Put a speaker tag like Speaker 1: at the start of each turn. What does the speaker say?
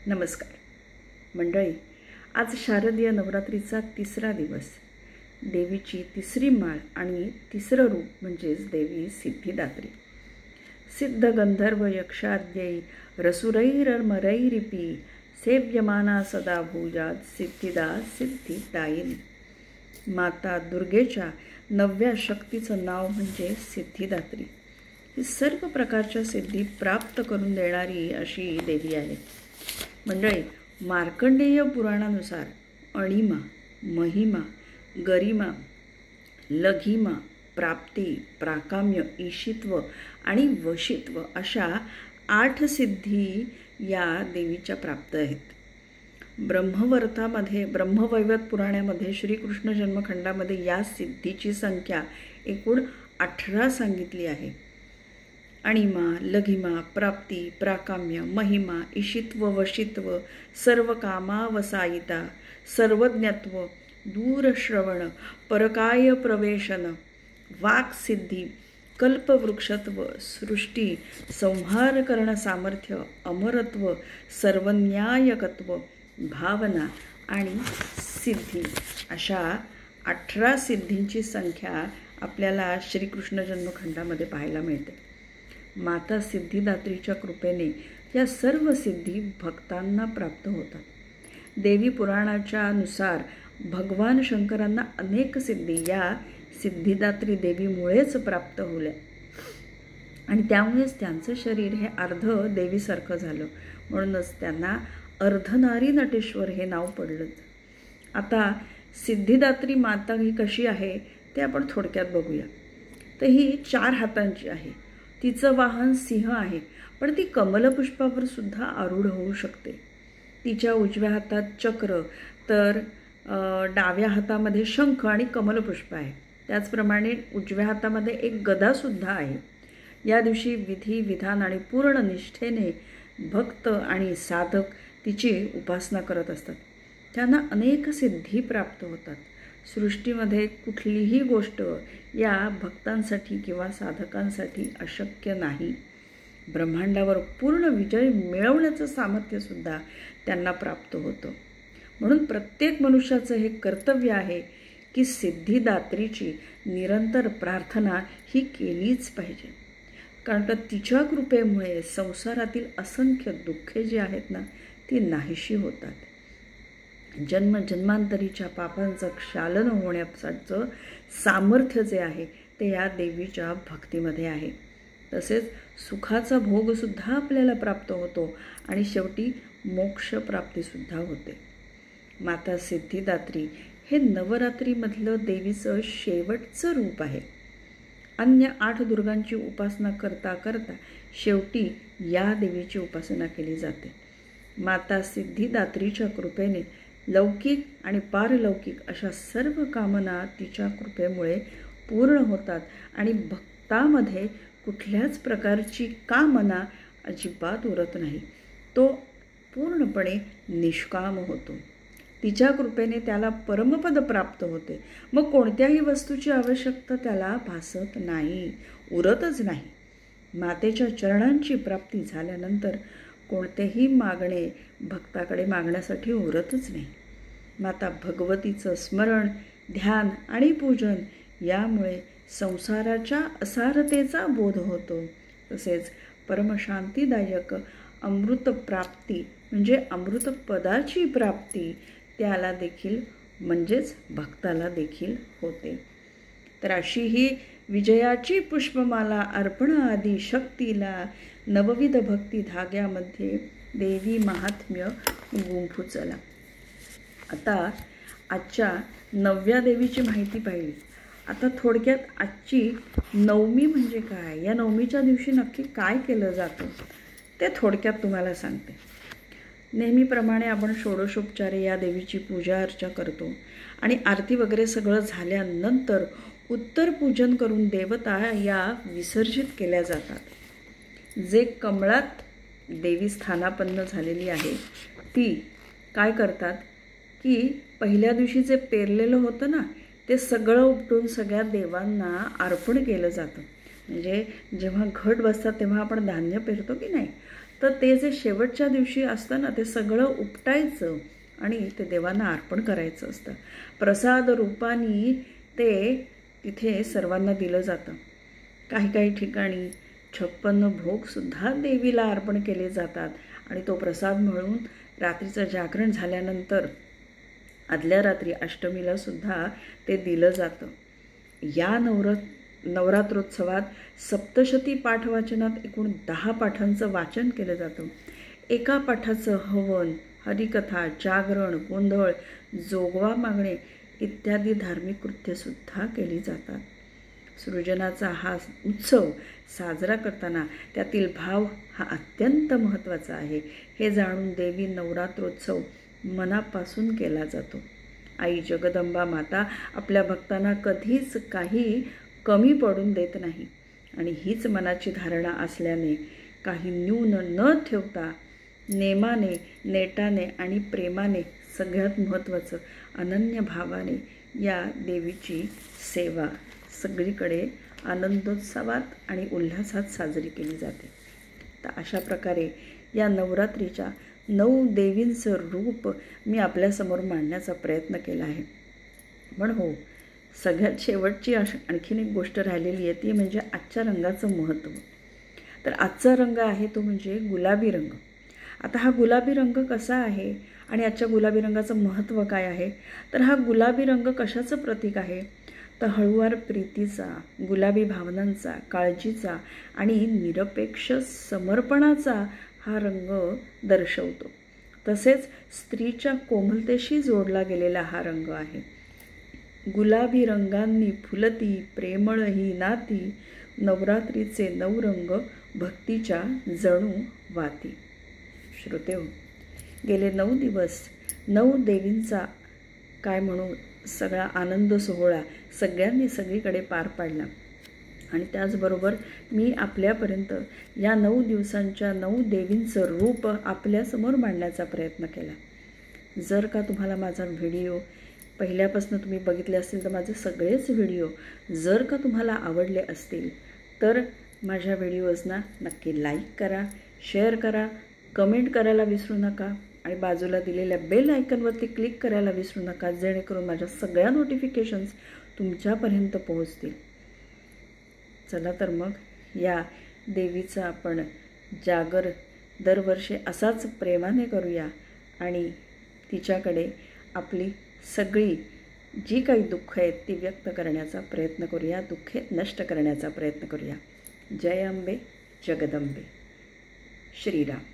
Speaker 1: नमस्कार मंडळी, आज शारदीय नवरात्रीचा तिसरा दिवस. देवीची तिसरी माळ आणि तिसरं रूप म्हणजेच देवी सिद्धिदात्री. सिद्ध गंधर्व यक्षाद्यै रसुरैरमरैरिपी सेव्यमाना सदा भुजात सिद्धिदा सिद्धिदायिनी. माता दुर्गेच्या 9व्या शक्तीचं नाव म्हणजे सिद्धिदात्री. ही सर्व प्रकारच्या सिद्धी प्राप्त करून देणारी अशी देवी आहे. मंडळी, मार्कंडेय पुराणानुसार अणिमा, महिमा, गरिमा, लघिमा, प्राप्ती, प्राकाम्य, ईशित्व आणि वशित्व अशा 8 सिद्धी या देवीच्या प्राप्त आहेत. ब्रह्मवैवर्त पुराणामध्ये श्रीकृष्ण जन्मखंडामध्ये या सिद्धीची संख्या एकूण 18 सांगितली आहे. अणिमा, लघिमा, प्राप्ती, प्राकाम्य, महिमा, ईशित्व, वशित्व, सर्वकामावसायिता, सर्वज्ञत्व, दूरश्रवण, परकाय प्रवेशन, वाक्सिद्धी, कल्पवृक्षत्व, सृष्टी संहार करण सामर्थ्य, अमरत्व, सर्वन्यायकत्व, भावना आणि सिद्धी अशा 18 सिद्धींची संख्या आपल्याला श्रीकृष्ण जन्मखंडामध्ये पाहायला मिळते. माता सिद्धिदात्रीच्या कृपेने या सर्व सिद्धी भक्तांना प्राप्त होतात. देवी पुराणाच्या नुसार भगवान शंकरांना अनेक सिद्धी या सिद्धिदात्री देवीमुळेच प्राप्त होल्या आणि त्यामुळेच त्यांचं शरीर हे अर्ध देवीसारखं झालं. म्हणूनच त्यांना अर्धनारी नटेश्वर हे नाव पडलं. आता सिद्धिदात्री माता ही कशी आहे ते आपण थोडक्यात बघूया. तर ही 4 हातांची आहे. तिचं वाहन सिंह आहे, पण ती कमलपुष्पावर सुद्धा आरूढ होऊ शकते. तिच्या उजव्या हातात चक्र तर डाव्या हातामध्ये शंख आणि कमलपुष्प आहे. त्याचप्रमाणे उजव्या हातामध्ये एक गदासुद्धा आहे. या दिवशी विधी विधान आणि पूर्ण निष्ठेने भक्त आणि साधक तिची उपासना करत असतात. त्यांना अनेक सिद्धी प्राप्त होतात. सृष्टीमध्ये कुठलीही गोष्ट या भक्तांसाठी किंवा साधकांसाठी अशक्य नाही. ब्रह्मांडावर पूर्ण विजय मिळवण्याचं सामर्थ्यसुद्धा त्यांना प्राप्त होतं. म्हणून प्रत्येक मनुष्याचं हे कर्तव्य आहे की सिद्धिदात्रीची निरंतर प्रार्थना ही केलीच पाहिजे. कारण का तिच्या कृपेमुळे संसारातील असंख्य दुःखे जी आहेत ना ती नाहीशी होतात. जन्मजन्मांतरीच्या पापांचं क्षालन होण्याचं सामर्थ्य जे आहे ते या देवीच्या भक्तीमध्ये आहे. तसेच सुखाचा भोगसुद्धा आपल्याला प्राप्त होतो आणि शेवटी मोक्षप्राप्तीसुद्धा होते. माता सिद्धिदात्री हे नवरात्रीमधलं देवीचं शेवटचं रूप आहे. अन्य 8 दुर्गांची उपासना करता करता शेवटी या देवीची उपासना केली जाते. माता सिद्धिदात्रीच्या कृपेने लौकिक आणि पारलौकिक अशा सर्व कामना तिच्या कृपेमुळे पूर्ण होतात आणि भक्तामध्ये कुठल्याच प्रकारची कामना अजिबात उरत नाही. तो पूर्णपणे निष्काम होतो. तिच्या कृपेने त्याला परमपद प्राप्त होते. मग कोणत्याही वस्तूची आवश्यकता त्याला भासत नाही, उरतच नाही. मातेच्या चरणांची प्राप्ती झाल्यानंतर कोणतेही मागणे भक्ताकडे मागण्यासाठी उरतच नाही. माता भगवतीचं स्मरण, ध्यान आणि पूजन यामुळे संसाराच्या असारतेचा बोध होतो. तसेच परमशांतीदायक अमृतप्राप्ती म्हणजे अमृतपदाची प्राप्ती त्याला देखील म्हणजेच भक्ताला देखील होते. तर अशी ही विजयाची पुष्पमाला अर्पण आदी शक्तीला नवविध भक्ती धाग्यामध्ये देवी महात्म्य गुंफू चला. आता आजच्या 9व्या देवीची माहिती पाहिली. आता थोडक्यात आजची नवमी म्हणजे काय, या नवमीच्या दिवशी नक्की काय केलं जातं ते थोडक्यात तुम्हाला सांगते. नेहमीप्रमाणे आपण षोडशोपचारे या देवीची पूजा अर्चा करतो आणि आरती वगैरे सगळं झाल्यानंतर उत्तर पूजन करून देवता या विसर्जित केल्या जातात. जे कमळात देवी स्थानापन्न झालेली आहे ती काय करतात की पहिल्या दिवशी जे पेरलेलं होतं ना ते सगळं उपटून सगळ्या देवांना अर्पण केलं जातं. म्हणजे जेव्हा घट बसतात तेव्हा आपण धान्य पेरतो की नाही, तर ते जे शेवटच्या दिवशी असतं ना, ते सगळं उपटायचं आणि ते देवांना अर्पण करायचं असतं. प्रसाद रूपाने ते तिथे सर्वांना दिलं जातं. काही काही ठिकाणी 56 भोगसुद्धा देवीला अर्पण केले जातात आणि तो प्रसाद म्हणून रात्रीचं जागरण झाल्यानंतर आदल्या रात्री अष्टमीला सुद्धा ते दिलं जातं. या नवरात्रोत्सवात सप्तशती पाठवाचनात एकूण 10 पाठांचं वाचन केलं जातं. एका पाठाचं हवन, हरिकथा, जागरण, गोंधळ, जोगवा मागणे इत्यादी धार्मिक कृत्यसुद्धा केली जातात. सृजनाचा हा उत्सव साजरा करताना त्यातील भाव हा अत्यंत महत्त्वाचा आहे. हे जाणून देवी नवरात्रोत्सव मनापासून केला जातो. आई जगदंबा माता आपल्या भक्तांना कधीच काही कमी पडून देत नाही आणि हीच मनाची धारणा असल्याने काही न्यून न ठेवता नेमाने, नेटाने आणि प्रेमाने, सगळ्यात महत्त्वाचं अनन्य भावाने या देवीची सेवा सगळीकडे आनंदोत्सवात आणि उल्हासात साजरी केली जाते. तर अशा प्रकारे या नवरात्रीच्या 9 देवींचं रूप मी आपल्यासमोर मांडण्याचा प्रयत्न केला आहे. पण हो, सगळ्यात शेवटची आणखीन एक गोष्ट राहिलेली आहे, ती म्हणजे आजच्या रंगाचं महत्त्व. तर आजचा रंग आहे तो म्हणजे गुलाबी रंग. आता हा गुलाबी रंग कसा आहे आणि आजच्या गुलाबी रंगाचं महत्त्व काय आहे? तर हा गुलाबी रंग कशाचं प्रतीक आहे? तर हळूवार प्रीतीचा, गुलाबी भावनांचा, काळजीचा आणि निरपेक्ष समर्पणाचा हा रंग दर्शवतो. तसेच स्त्रीच्या कोमलतेशी जोडला गेलेला हा रंग आहे. गुलाबी रंगांनी फुलती प्रेमळ ही नाती, नवरात्रीचे 9 रंग भक्तीच्या जणू वाती. श्रोतेहो, गेले 9 दिवस 9 देवींचा काय म्हणू सगळा आनंद सोहळा सगळ्यांनी सगळीकडे पार पाडला आणि त्याचबरोबर मी आपल्यापर्यंत या 9 दिवसांच्या 9 देवींचं रूप आपल्यासमोर मांडण्याचा प्रयत्न केला. जर का तुम्हाला माझा व्हिडिओ पहिल्यापासून तुम्ही बघितले असतील तर माझे सगळेच व्हिडिओ जर का तुम्हाला आवडले असतील तर माझ्या व्हिडिओजना नक्की लाईक करा, शेअर करा, कमेंट करायला विसरू नका आणि बाजूला दिलेल्या बेल आयकॉनवरती क्लिक करायला विसरू नका, जेणेकरून माझ्या सगळ्या नोटिफिकेशन्स तुमच्यापर्यंत पोहोचतील. चला तर मग या देवीचा आपण जागर दरवर्षी असाच प्रेमाने करूया आणि तिच्याकडे आपली सगळी जी काही दुःख आहेत ती व्यक्त करण्याचा प्रयत्न करूया, दुःखे नष्ट करण्याचा प्रयत्न करूया. जय अंबे, जगदंबे, श्रीराम.